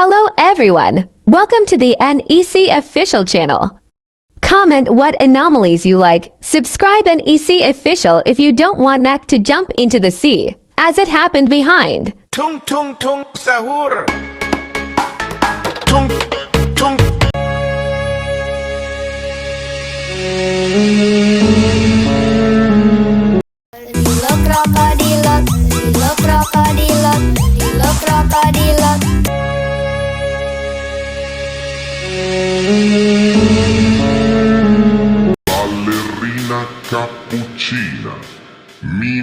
Hello everyone! Welcome to the NEC official channel. Comment what anomalies you like. Subscribe NEC official if you don't want neck to jump into the sea, as it happened behind. Tung Sahur. Tung Crocodilo, crocodilo, crocodilo. Balerina Capuccina. Mi.